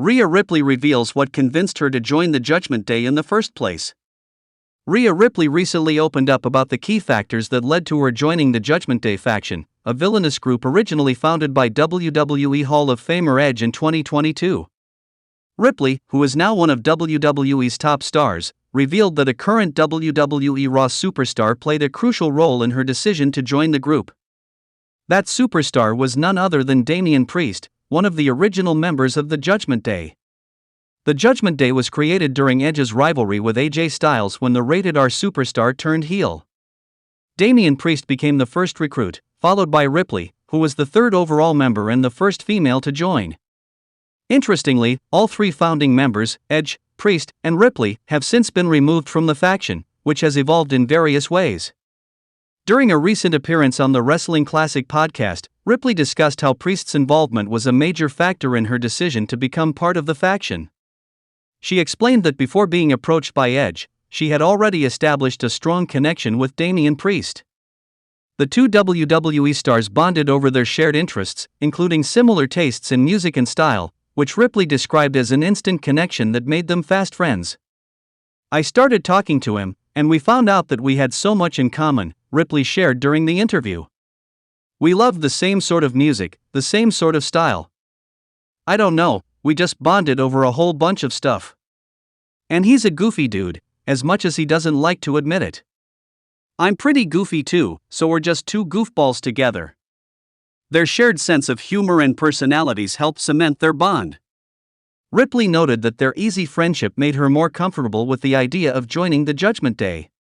Rhea Ripley reveals what convinced her to join the Judgment Day in the first place. Rhea Ripley recently opened up about the key factors that led to her joining the Judgment Day faction, a villainous group originally founded by WWE Hall of Famer Edge in 2022. Ripley, who is now one of WWE's top stars, revealed that a current WWE Raw superstar played a crucial role in her decision to join the group. That superstar was none other than Damian Priest, one of the original members of the Judgment Day. The Judgment Day was created during Edge's rivalry with AJ Styles when the rated R superstar turned heel. Damian Priest became the first recruit, followed by Ripley, who was the third overall member and the first female to join. Interestingly, all three founding members, Edge, Priest, and Ripley, have since been removed from the faction, which has evolved in various ways. During a recent appearance on the Wrestling Classic podcast, Ripley discussed how Priest's involvement was a major factor in her decision to become part of the faction. She explained that before being approached by Edge, she had already established a strong connection with Damian Priest. The two WWE stars bonded over their shared interests, including similar tastes in music and style, which Ripley described as an instant connection that made them fast friends. "I started talking to him, and we found out that we had so much in common," Ripley shared during the interview. "We loved the same sort of music, the same sort of style. I don't know, we just bonded over a whole bunch of stuff. And he's a goofy dude, as much as he doesn't like to admit it. I'm pretty goofy too, so we're just two goofballs together." Their shared sense of humor and personalities helped cement their bond. Ripley noted that their easy friendship made her more comfortable with the idea of joining the Judgment Day.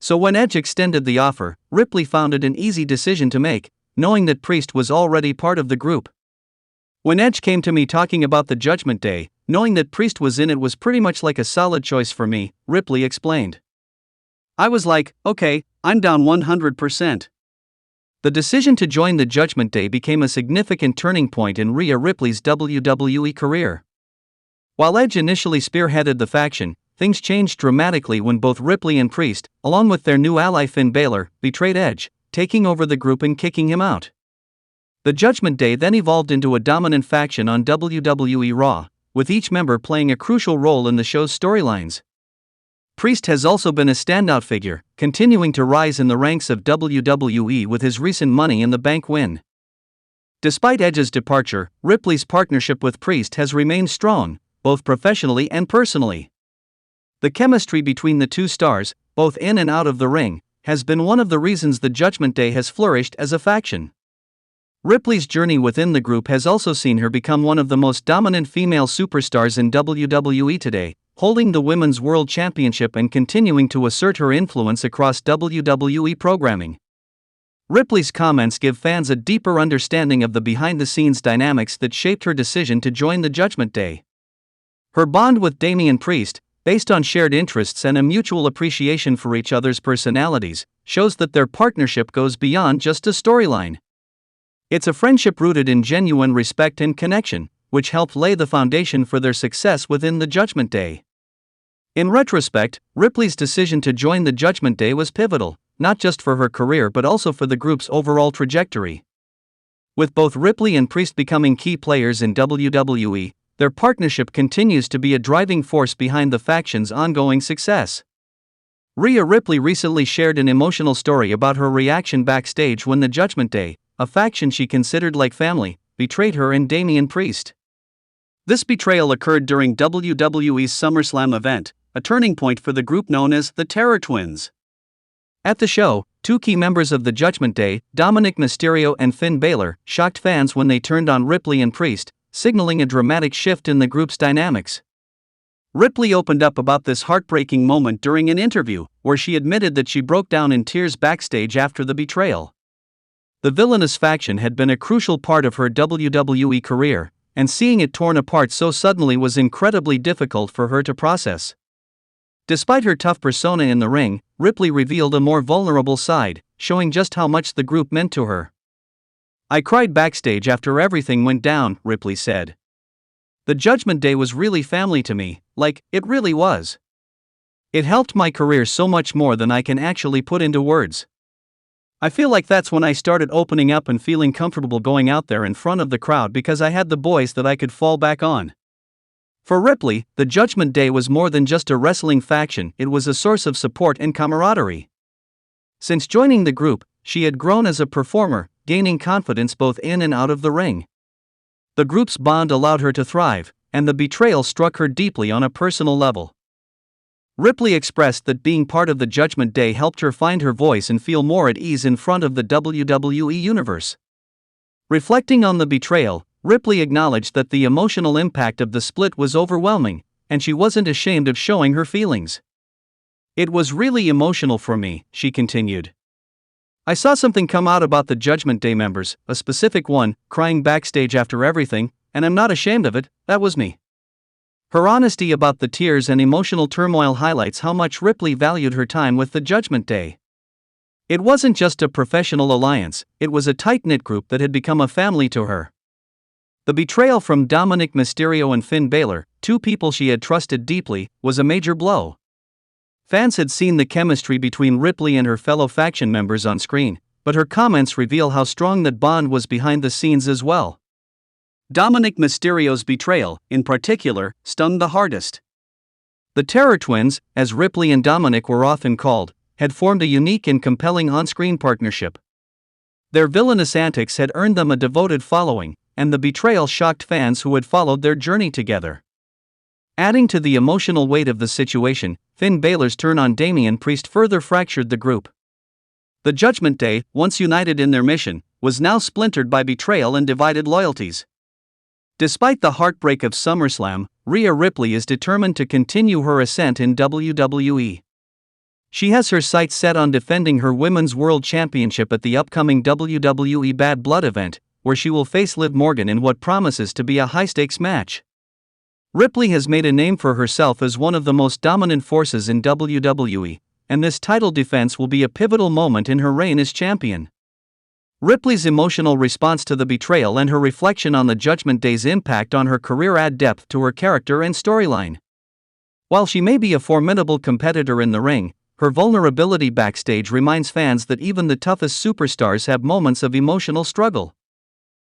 So when Edge extended the offer, Ripley found it an easy decision to make, knowing that Priest was already part of the group. "When Edge came to me talking about the Judgment Day, knowing that Priest was in it was pretty much like a solid choice for me," Ripley explained. "I was like, okay, I'm down 100%. The decision to join the Judgment Day became a significant turning point in Rhea Ripley's WWE career. While Edge initially spearheaded the faction, things changed dramatically when both Ripley and Priest, along with their new ally Finn Balor, betrayed Edge, taking over the group and kicking him out. The Judgment Day then evolved into a dominant faction on WWE Raw, with each member playing a crucial role in the show's storylines. Priest has also been a standout figure, continuing to rise in the ranks of WWE with his recent Money in the Bank win. Despite Edge's departure, Ripley's partnership with Priest has remained strong, both professionally and personally. The chemistry between the two stars, both in and out of the ring, has been one of the reasons the Judgment Day has flourished as a faction. Ripley's journey within the group has also seen her become one of the most dominant female superstars in WWE today, holding the Women's World Championship and continuing to assert her influence across WWE programming. Ripley's comments give fans a deeper understanding of the behind-the-scenes dynamics that shaped her decision to join the Judgment Day. Her bond with Damian Priest, based on shared interests and a mutual appreciation for each other's personalities, shows that their partnership goes beyond just a storyline. It's a friendship rooted in genuine respect and connection, which helped lay the foundation for their success within the Judgment Day. In retrospect, Ripley's decision to join the Judgment Day was pivotal, not just for her career but also for the group's overall trajectory. With both Ripley and Priest becoming key players in WWE, their partnership continues to be a driving force behind the faction's ongoing success. Rhea Ripley recently shared an emotional story about her reaction backstage when the Judgment Day, a faction she considered like family, betrayed her and Damian Priest. This betrayal occurred during WWE's SummerSlam event, a turning point for the group known as the Terror Twins. At the show, two key members of the Judgment Day, Dominic Mysterio and Finn Balor, shocked fans when they turned on Ripley and Priest, signaling a dramatic shift in the group's dynamics. Ripley opened up about this heartbreaking moment during an interview, where she admitted that she broke down in tears backstage after the betrayal. The villainous faction had been a crucial part of her WWE career, and seeing it torn apart so suddenly was incredibly difficult for her to process. Despite her tough persona in the ring, Ripley revealed a more vulnerable side, showing just how much the group meant to her. "I cried backstage after everything went down," Ripley said. "The Judgment Day was really family to me, like, it really was. It helped my career so much more than I can actually put into words. I feel like that's when I started opening up and feeling comfortable going out there in front of the crowd because I had the boys that I could fall back on." For Ripley, the Judgment Day was more than just a wrestling faction, it was a source of support and camaraderie. Since joining the group, she had grown as a performer, gaining confidence both in and out of the ring. The group's bond allowed her to thrive, and the betrayal struck her deeply on a personal level. Ripley expressed that being part of the Judgment Day helped her find her voice and feel more at ease in front of the WWE Universe. Reflecting on the betrayal, Ripley acknowledged that the emotional impact of the split was overwhelming, and she wasn't ashamed of showing her feelings. "It was really emotional for me," she continued. "I saw something come out about the Judgment Day members, a specific one, crying backstage after everything, and I'm not ashamed of it, that was me." Her honesty about the tears and emotional turmoil highlights how much Ripley valued her time with the Judgment Day. It wasn't just a professional alliance, it was a tight-knit group that had become a family to her. The betrayal from Dominic Mysterio and Finn Balor, two people she had trusted deeply, was a major blow. Fans had seen the chemistry between Ripley and her fellow faction members on screen, but her comments reveal how strong that bond was behind the scenes as well. Dominic Mysterio's betrayal, in particular, stung the hardest. The Terror Twins, as Ripley and Dominic were often called, had formed a unique and compelling on-screen partnership. Their villainous antics had earned them a devoted following, and the betrayal shocked fans who had followed their journey together. Adding to the emotional weight of the situation, Finn Balor's turn on Damian Priest further fractured the group. The Judgment Day, once united in their mission, was now splintered by betrayal and divided loyalties. Despite the heartbreak of SummerSlam, Rhea Ripley is determined to continue her ascent in WWE. She has her sights set on defending her Women's World Championship at the upcoming WWE Bad Blood event, where she will face Liv Morgan in what promises to be a high-stakes match. Ripley has made a name for herself as one of the most dominant forces in WWE, and this title defense will be a pivotal moment in her reign as champion. Ripley's emotional response to the betrayal and her reflection on the Judgment Day's impact on her career add depth to her character and storyline. While she may be a formidable competitor in the ring, her vulnerability backstage reminds fans that even the toughest superstars have moments of emotional struggle.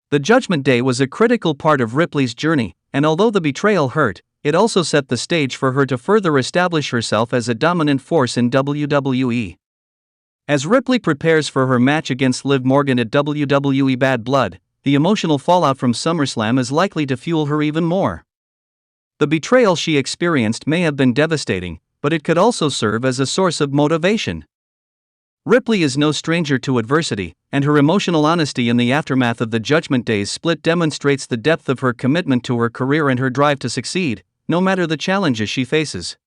The Judgment Day was a critical part of Ripley's journey, and although the betrayal hurt, it also set the stage for her to further establish herself as a dominant force in WWE. As Ripley prepares for her match against Liv Morgan at WWE Bad Blood, the emotional fallout from SummerSlam is likely to fuel her even more. The betrayal she experienced may have been devastating, but it could also serve as a source of motivation. Ripley is no stranger to adversity, and her emotional honesty in the aftermath of the Judgment Day's split demonstrates the depth of her commitment to her career and her drive to succeed, no matter the challenges she faces.